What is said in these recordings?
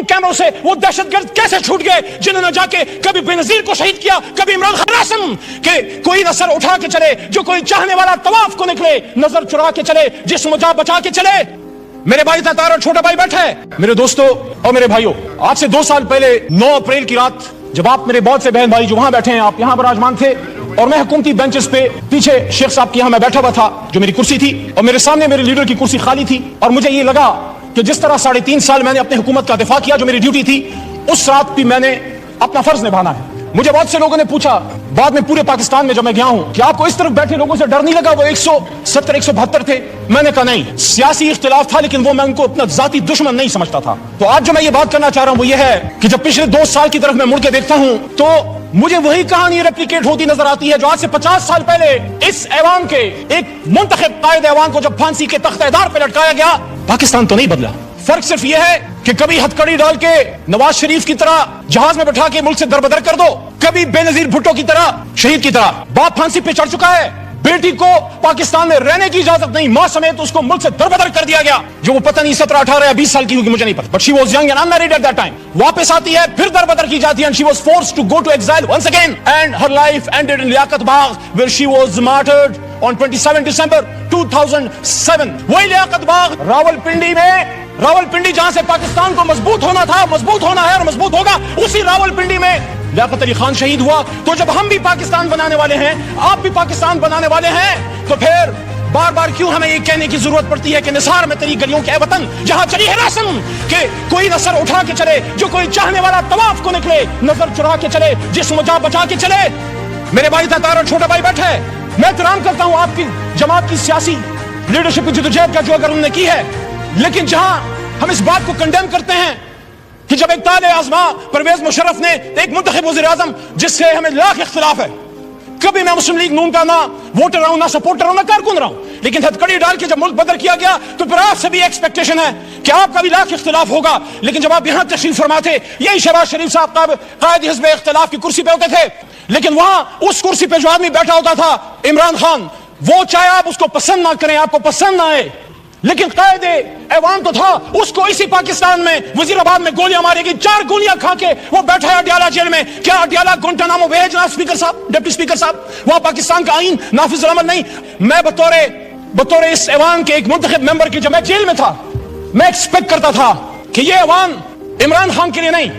कैमरों से वो दहशतगर्द कैसे छूट गए जिन्होंने जाके कभी बेनजीर को शहीद किया, कभी इमरान खान के कोई नजर उठा के चले, जो कोई चाहने वाला तवाफ को निकले नजर चुरा के चले, जिस्म जा बचा के चले। मेरे भाई तातार और छोटा भाई बैठा है। मेरे दोस्तों और मेरे भाइयों, आज से 2 साल पहले 9 अप्रैल की रात जब आप मेरे बहुत से बहन भाई जो वहां बैठे हैं, आप यहां बराजमान थे और मैं हुकूमती बेंचेस पे पीछे शेख साहब के यहां मैं बैठा हुआ था, जो मेरी कुर्सी थी, और मेरे सामने मेरे लीडर की कुर्सी खाली थी। और मुझे ये लगा कि जिस तरह 3.5 साल मैंने अपनी हुकूमत का दिफा किया, जो मेरी ड्यूटी थी, उस रात भी मैंने अपना फर्ज निभाना है। मुझे बहुत से लोगों ने पूछा बाद में पूरे पाकिस्तान में जब मैं गया हूं कि आपको इस तरफ बैठे लोगों से डर नहीं लगा? वो 170-172 थे। मैंने कहा नहीं, सियासी इख्तिलाफ था, लेकिन वो मैं उनको अपना जाती दुश्मन नहीं समझता था। तो आज जो मैं ये बात करना चाह रहा हूं वो ये है कि जब पिछले 2 साल की तरफ मैं मुड़ के देखता हूं तो मुझे वही कहानी रेप्लिकेट होती नजर आती है जो आज से 50 साल पहले इस ऐवान के एक मुंतखब कायद ऐवान को जब फांसी के तख्तेदार पे लटकाया गया। पाकिस्तान तो नहीं बदला, फर्क सिर्फ यह है कि कभी हथकड़ी डाल के नवाज शरीफ की तरह जहाज में बैठा के मुल्क से दरबदर कर दो, कभी बेनजीर भुट्टो की तरह शहीद की तरह। बाप फांसी पे चढ़ चुका है, बेटी को पाकिस्तान में रहने की इजाजत नहीं, मां समेत उसको मुल्क से दरबदर कर दिया गया, जो वो पता नहीं 17, 18 या 20 साल की होगी, मुझे नहीं पता, but she was young and unmarried at that time. वापस आती है, फिर दरबदर की जाती है, and she was forced to go to exile once again, and her life ended in Liaquat Bagh where she was martyred on 27 December 2007। वही लियाकत बाग रावलपिंडी में, रावलपिंडी जहां से पाकिस्तान को मजबूत होना था, मजबूत होना है और मजबूत होगा, उसी रावलपिंडी में लियाकत अली खान शहीद हुआ। तो जब हम भी पाकिस्तान बनाने वाले हैं, आप भी पाकिस्तान बनाने वाले हैं, तो फिर बार बार क्यों हमें ये कहने की जरूरत पड़ती है कि निसार में तेरी गलियों के वतन जहां चली है राशन के कोई नजर उठा के चले, जो कोई चाहने वाला तवाफ को निकले नजर चुरा के चले, जिस्म जा बचा के चले। मेरे भाई तातार और छोटा भाई बैठा है। मैं एहतराम करता हूं आपकी जमात की सियासी लीडरशिप की जदोजहद का जो अगर उन्होंने की है, लेकिन जहां हम इस बात को कंडेम करते हैं कि जब एक ताले आजमा परवेज मुशर्रफ ने एक मुंतखब वज़ीर आज़म जिससे हमें लाख इख्तिलाफ है, कभी मैं मुस्लिम लीग नून का ना वोटर रहा हूं, ना सपोर्टर रहा हूं, ना कारकुन रहा हूं, लेकिन हथकड़ी डाल के जब मुल्क बदर किया गया तो फिर आपसे भी एक्सपेक्टेशन है कि आपका भी लाख इख्तिलाफ होगा। लेकिन जब आप यहां तशरीफ फरमा थे, यही शहबाज शरीफ साहब कायद हिज़्ब इख्तिलाफ की कुर्सी पे होते थे, लेकिन वहां उस कुर्सी पे जो आदमी बैठा होता था इमरान खान, वो चाहे आप उसको पसंद ना करें, आपको पसंद ना आए, लेकिन कायदे ऐवान तो था, उसको इसी पाकिस्तान में वजीराबाद में गोलियां मारेगी, 4 गोलियां खा के वो बैठा है अडियाला जेल में। क्या अडियाला गुंटानामो वे है जनाब स्पीकर साहब, डिप्टी स्पीकर साहब? वहां पाकिस्तान का आईन नाफिज अमल नहीं। मैं बतौर इस ऐवान के एक मुंतखब मेंबर की जब मैं जेल में था, मैं एक्सपेक्ट करता था कि ये ऐवान इमरान खान के लिए नहीं,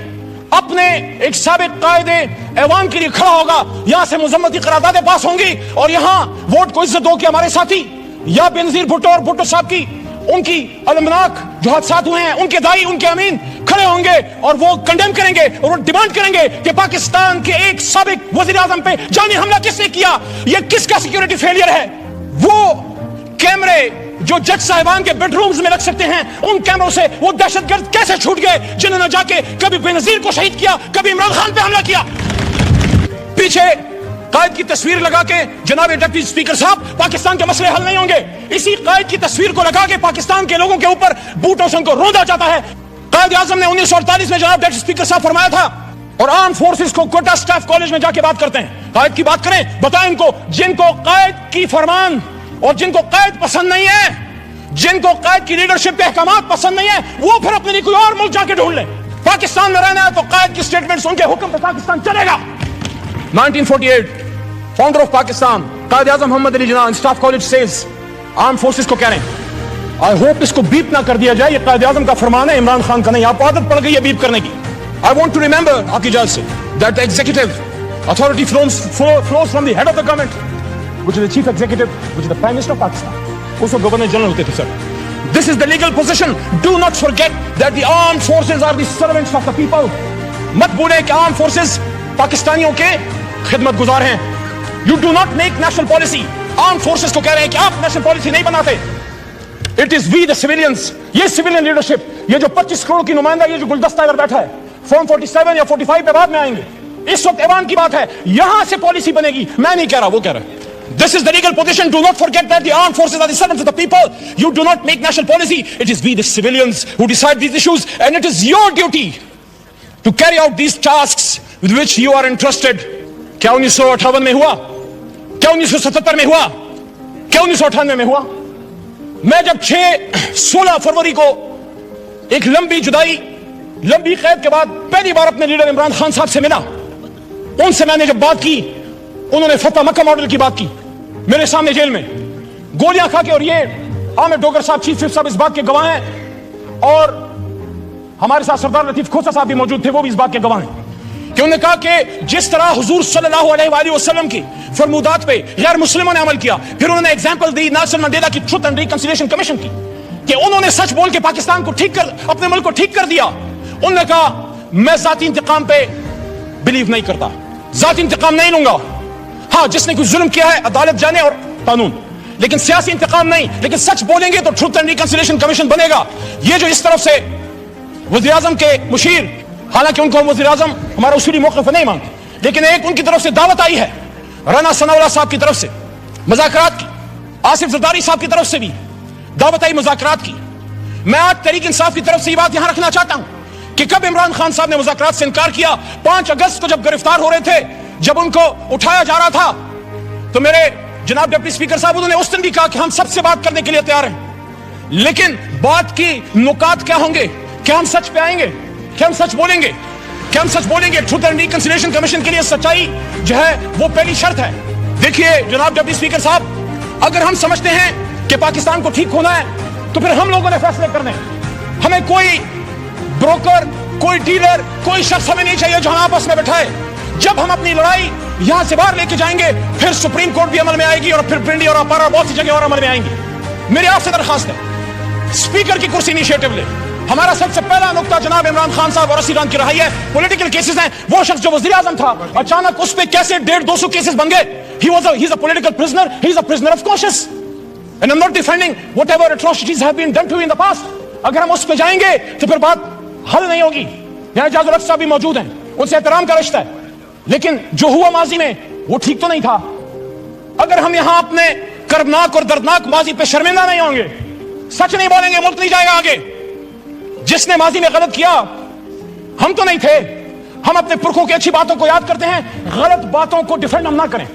अपने एक साबिक कायदे ऐवान के लिए खड़ा होगा। यहां से मुजम्मती करारदादें पास होंगी और यहां वोट को इज्जत दो कि हमारे साथी या बेनजीर भुट्टो और भुट्टो साहब की उनकी अलमनाक जो हादसात हुए हैं, उनके दाई, उनके अमीन खड़े होंगे और वो कंडेम करेंगे और वो डिमांड करेंगे कि पाकिस्तान के एक साबिक वजीर आजम पे जानी हमला किसने किया, ये किसका सिक्योरिटी फेलियर है। वो कैमरे जो जज साहिबान के बेडरूम्स में रख सकते हैं, उन कैमरों से वो दहशतगर्द कैसे छूट गए जिन्होंने जाके कभी बेनजीर को शहीद किया, कभी इमरान खान पे हमला किया। पीछे कायद की तस्वीर लगा के जनाब डिप्टी स्पीकर साहब, पाकिस्तान के मसले हल नहीं होंगे। इसी कायद की तस्वीर को लगा के पाकिस्तान के लोगों के ऊपर बूटों से उनको रोंदा जाता है। कायद आजम ने 1948 में जनाब डिप्टी स्पीकर साहब फरमाया था, और आर्म फोर्सेस को कोटा स्टाफ कॉलेज में जाके बात करते हैं, कायद की बात करें, बताएं इनको जिनको कायद की फरमान और जिनको कायद पसंद नहीं है, जिनको कायद की लीडरशिप के अहकामात पसंद नहीं है, वो फिर अपने लिए कोई और मुल्क जाके ढूंढ ले। पाकिस्तान में रहना है तो कायद की स्टेटमेंट्स, उनके हुक्म पे पाकिस्तान चलेगा। 1948 founder of Pakistan Quaid Azam Mohammad Ali Jinnah staff college says, armed forces को कह रहे हैं, आई होप इसको बीप ना कर दिया जाए, ये कायद आज़म का फरमान है, इमरान खान का नहीं। आपको आदत पड़ गई है बीप करने की। आई वांट टू रिमेंबर आपकी इजाजत say that the executive authority flows from the head of the government, which is the chief executive, which is the prime minister of Pakistan. उसको गवर्नर जनरल होते थे sir. This is the legal position. Do not forget that the armed forces are the servants of the people. मत भूलें कि armed forces पाकिस्तानियों के खिदमत गुजार हैं। You do not make national policy. Armed forces को कह रहे हैं कि आप national policy नहीं बनाते। It is we the civilians. ये civilian leadership, ये जो 25 करोड़ की नुमाइंदा, ये जो गुलदस्ता इधर बैठा है, फॉर्म 47 या 45 पे बाद में आएंगे। इस वक्त ऐवान की बात है, यहां से पॉलिसी बनेगी। मैं नहीं कह रहा, वो कह रहा है। This is the legal position. Do not forget that the armed forces are the servants of the people. You do not make national policy. It is we the civilians who decide these issues, and it is your duty to carry out these tasks with which you are entrusted. क्या 1958 में हुआ? क्या 1977 में हुआ? क्या 1998 में हुआ? मैं जब 16 फरवरी को एक लंबी जुदाई लंबी कैद के बाद पहली बार अपने लीडर इमरान खान साहब से मिला। उनसे मैंने जब बात की, उन्होंने फतह मक्का मॉडल की बात की मेरे सामने जेल में, गोलियां खा के। और ये आमिर डोगर साहब, चीफ विप साहब इस बात के गवाह हैं, और हमारे साथ सरदार लतीफ खोसा साहब भी मौजूद थे, वो भी इस बात के गवाह हैं कि उन्होंने कहा कि जिस तरह हुजूर सल्लल्लाहु अलैहि वसल्लम की फरमुदात पे गैर मुस्लिमों ने अमल किया। फिर उन्होंने एग्जांपल दी नेल्सन मंडेला की ट्रुथ एंड रिकंसिलिएशन कमीशन की, कि उन्होंने सच बोल के पाकिस्तान को ठीक कर, अपने मुल्क को ठीक कर दिया। उन्होंने कहा मैं जाती इंतकाम पे बिलीव नहीं करता, जाती इंतकाम नहीं लूंगा। हाँ, जिसने कोई जुल्म किया है अदालत जाने और कानून, लेकिन सियासी इंतकाम नहीं। लेकिन सच बोलेंगे तो ट्रुथ एंड रिकंसिलिएशन कमीशन बनेगा। ये जो इस तरफ से वज़ीर आज़म के मुशीर, हालांकि उनको वज़ीर आज़म हमारा उसूली मौक़िफ़ नहीं मानते, लेकिन एक उनकी तरफ से दावत आई है, राना सनाउल्लाह साहब की तरफ से मुज़ाकरात की, आसिफ ज़रदारी साहब की तरफ से भी दावत आई मुज़ाकरात की। मैं आज तहरीक इंसाफ की तरफ से ये बात यहां रखना चाहता हूं कि कब इमरान खान साहब ने मुज़ाकरात से इनकार किया। 5 अगस्त को जब गिरफ्तार हो रहे थे, जब उनको उठाया जा रहा था, तो मेरे जनाब डिप्टी स्पीकर साहब, उन्होंने उस दिन भी कहा कि हम सबसे बात करने के लिए तैयार हैं, लेकिन बात की नुकात क्या होंगे? क्या हम सच पे आएंगे? क्या हम सच बोलेंगे? क्या हम सच बोलेंगे? ट्रुथ एंड रिकंसिलिएशन कमीशन के लिए सच्चाई जो है वो पहली शर्त है। देखिए जनाब डिप्टी स्पीकर साहब, अगर हम समझते हैं कि पाकिस्तान को ठीक होना है, तो फिर हम लोगों ने फैसले करने हैं। हमें कोई ब्रोकर, कोई डीलर, कोई शख्स हमें नहीं चाहिए जो हम आपस में बैठाए। जब हम अपनी लड़ाई यहां से बाहर लेके जाएंगे, फिर सुप्रीम कोर्ट भी अमल में आएगी, और फिर पिंडी और अपारा बहुत सी जगह और अमल में आएंगी। मेरी आपसे दरखास्त है, स्पीकर की कुर्सी इनिशिएटिव ले। हमारा सबसे पहला नुकता जनाब इमरान खान साहब और रसीदान की रहाई है। पॉलिटिकल केसेस हैं। वो शख्स जो वज़ीर आज़म था, अचानक उस पे कैसे 150-200 केसेस बन गए? He's a political prisoner. He's a prisoner of conscience. And I'm not defending whatever atrocities have been done to him in the past. अगर हम उस पे जाएंगे तो फिर बात हल नहीं होगी। यहाँ इजाज़ रफ़ साहब भी मौजूद हैं, उनसे एहतराम का रिश्ता है, लेकिन जो हुआ माजी में वो ठीक तो नहीं था। अगर हम यहाँ अपने कर्बनाक और दर्दनाक माजी पे शर्मिंदा नहीं होंगे, सच नहीं बोलेंगे, मुल्क नहीं जाएगा आगे। जिसने माजी में गलत किया हम तो नहीं थे। हम अपने पुरखों की अच्छी बातों को याद करते हैं, गलत बातों को डिफेंड हम ना करें।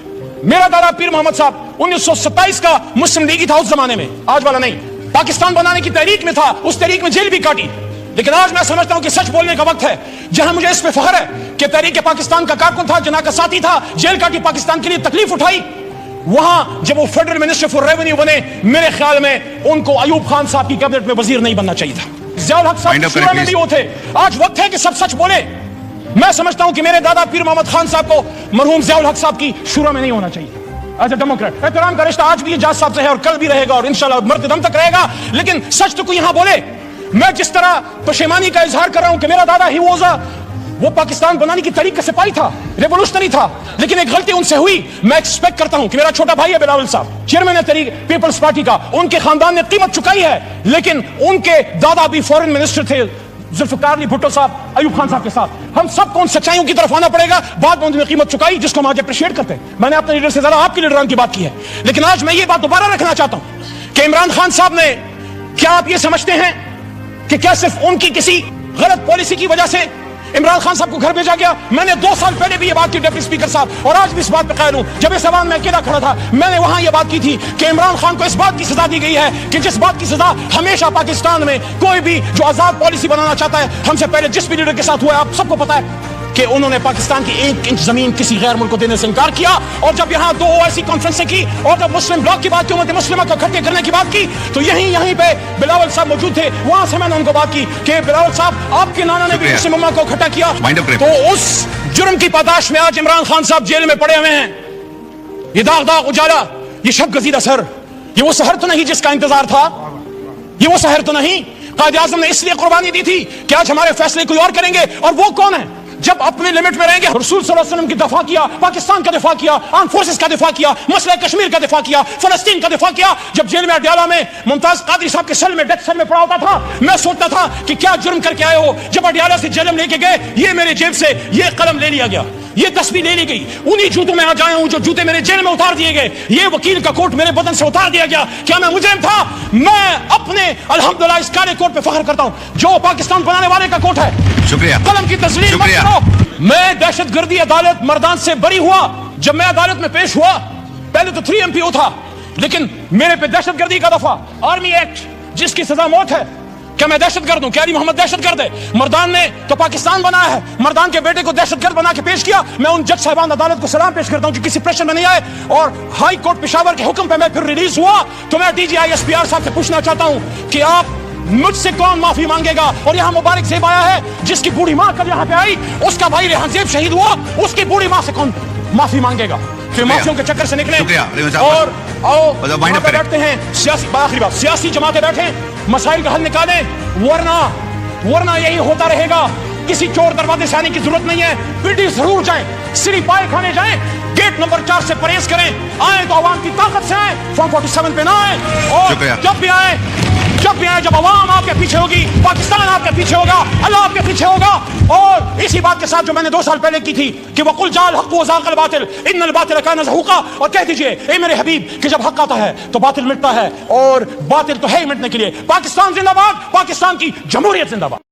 मेरा दादा पीर मोहम्मद साहब 1927 का मुस्लिम लीगी था उस जमाने में, आज वाला नहीं। पाकिस्तान बनाने की तहरीक में था, उस तहरीक में जेल भी काटी। लेकिन आज मैं समझता हूं कि सच बोलने का वक्त है। जहां मुझे इस पे फख्र है कि तहरीक पाकिस्तान का कारकुन था, जना का साथी था, जेल काटी, पाकिस्तान के लिए तकलीफ उठाई, वहां जब वो फेडरल मिनिस्टर फॉर रेवेन्यू बने, मेरे ख्याल में उनको अयूब खान साहब की कैबिनेट में वजीर नहीं बनना चाहिए था। ज़ियाउल हक साहब शुरा में भी वो थे। आज वक्त है कि सब सच बोले। मैं समझता हूं कि मेरे दादा पीर मोहम्मद खान साहब को मरहूम ज़ियाउल हक साहब की शुरा में नहीं होना चाहिए। एज ए डेमोक्रेट एहतराम का रिश्ता आज भी एजाज साहब से है और कल भी रहेगा और इंशाल्लाह मरते दम तक रहेगा। लेकिन सच तो कोई यहां बोले। मैं जिस तरह पशेमानी का इजहार कर रहा हूं कि मेरा दादा ही वो पाकिस्तान बनाने की तरीके से पाई था, रेवोल्यूशनरी था, लेकिन एक गलती उनसे हुई। मैं एक्सपेक्ट करता हूं कि मेरा छोटा भाई है बिलावल साहब, चेयरमैन है तहरीक पीपल्स पार्टी का, उनके खानदान ने कीमत चुकाई है, लेकिन उनके दादा भी फॉरेन मिनिस्टर थे, जुल्फिकार अली भुट्टो साहब, अयूब खान साहब के साथ। हम सबको उन सच्चाइयों की तरफ आना पड़ेगा। बाद में उन्होंने कीमत चुकाई जिसको हम आज अप्रिशिएट करते हैं। मैंने अपने लीडर से ज्यादा आपके लीडरान की बात की है, लेकिन आज मैं ये बात दोबारा रखना चाहता हूं कि इमरान खान साहब ने, क्या आप ये समझते हैं कि क्या सिर्फ उनकी किसी गलत पॉलिसी की वजह से इमरान खान साहब को घर भेजा गया? मैंने 2 साल पहले भी ये बात की डिप्टी स्पीकर साहब, और आज भी इस बात पे कायल हूं। जब इस सवाल में अकेला खड़ा था, मैंने वहां ये बात की थी कि इमरान खान को इस बात की सजा दी गई है कि जिस बात की सजा हमेशा पाकिस्तान में कोई भी जो आजाद पॉलिसी बनाना चाहता है, हमसे पहले जिस भी लीडर के साथ हुआ है, आप सबको पता है कि उन्होंने पाकिस्तान की 1 इंच जमीन किसी गैर मुल्क को देने से इनकार किया। और जब यहाँ 2 ऐसी कॉन्फ्रेंसें की और जब मुस्लिम ब्लॉक की बात की, उम्मत मुस्लिमा को इकट्ठे करने की बात की, तो यहीं पे बिलावल साहब मौजूद थे। वहां से मैंने उनको बात की कि बिलावल साहब, आपके नाना ने भी मुस्लिम उम्मा को इकट्ठा किया। तो उस जुर्म की पादाश में आज इमरान खान साहब जेल में पड़े हुए हैं। ये दाग दाग उजाला, ये शब गजीदा सर, ये वो सहर तो नहीं जिसका इंतजार था, ये वो सहर तो नहीं। कायद आज़म ने इसलिए कुर्बानी दी थी कि आज हमारे फैसले कोई और करेंगे। और वो कौन है? जब अपने लिमिट में रहेंगे। रसूल सल्लल्लाहु अलैहि वसल्लम की दफा किया, पाकिस्तान का दिफा किया, आर्म फोर्सेस का दिफा किया, मसला कश्मीर का दिफा किया, फलस्तीन का दिफा किया। जब जेल में अडयाला में मुमताज कादरी साहब के सेल में, डेथ सेल में पड़ा होता था, मैं सोचता था कि क्या जुर्म करके आए हो। जब अडयाला से जेल में लेके गए, ये मेरे जेब से ये कलम ले लिया गया, ये तस्वीर ले ली गई। उन्हीं जूतों में आज आया हूं जो जूते मेरे जेल में उतार दिए गए। ये वकील का कोट मेरे बदन से उतार दिया गया। क्या मैं मुजरिम था? मैं अपने अल्हम्दुलिल्लाह इस काले कोट पे फख्र करता हूं जो पाकिस्तान बनाने वाले का कोट है। शुक्रिया। कलम की तस्लीम मत करो। मैं दहशतगर्दी अदालत मर्दान से बरी हुआ। जब मैं अदालत में पेश हुआ, पहले तो 3 MPO था, लेकिन मेरे पे दहशतगर्दी का दफा, आर्मी एक्ट जिसकी सजा मौत है, क्या मैं दहशत गर्द हूं? क्या अली मोहम्मद दहशत गर्द है? मर्दान ने तो पाकिस्तान बनाया है, मर्दान के बेटे को दहशत गर्द बना के पेश किया। मैं उन जज साहिबान अदालत को सलाम पेश करता हूं कि किसी प्रेशर में नहीं आए और हाई कोर्ट पेशावर के हुक्म पे मैं फिर रिलीज हुआ। तो मैं DGI SPR साहब से पूछना चाहता हूं कि आप मुझसे कौन माफी मांगेगा? और यहाँ मुबारक जेब आया है जिसकी बूढ़ी माँ कल यहाँ पे आई, उसका भाई रेहान जेब शहीद हुआ, उसकी बूढ़ी माँ से कौन माफी मांगेगा? तो माफियों के चक्कर से निकले और आओ बैठते हैं सियासी, आखिरी बात, सियासी जमातें बैठे मसाइल का हल निकालें, वरना यही होता रहेगा। किसी चोर दरवाजे से आने की जरूरत नहीं है, पीटी जरूर जाए, सिरी पाए खाने जाए, गेट नंबर 4 से परहेज करें, आए तो आवाम की ताकत से आए, फॉर्म 47 पे ना आए, और जब भी आए जब आवाम आपके पीछे होगी, पाकिस्तान आपके पीछे होगा, अल्लाह आपके पीछे होगा। और इसी बात के साथ जो मैंने 2 साल पहले की थी कि वकुल जाल हक व ज़ाक़ल बातिल इन्नल बातिल कान ज़हूक़ा, और कह दीजिए ए मेरे हबीब कि जब हक आता है तो बातिल मिटता है, और बातिल तो है ही मिटने के लिए। पाकिस्तान जिंदाबाद, पाकिस्तान की जमहूरियत जिंदाबाद।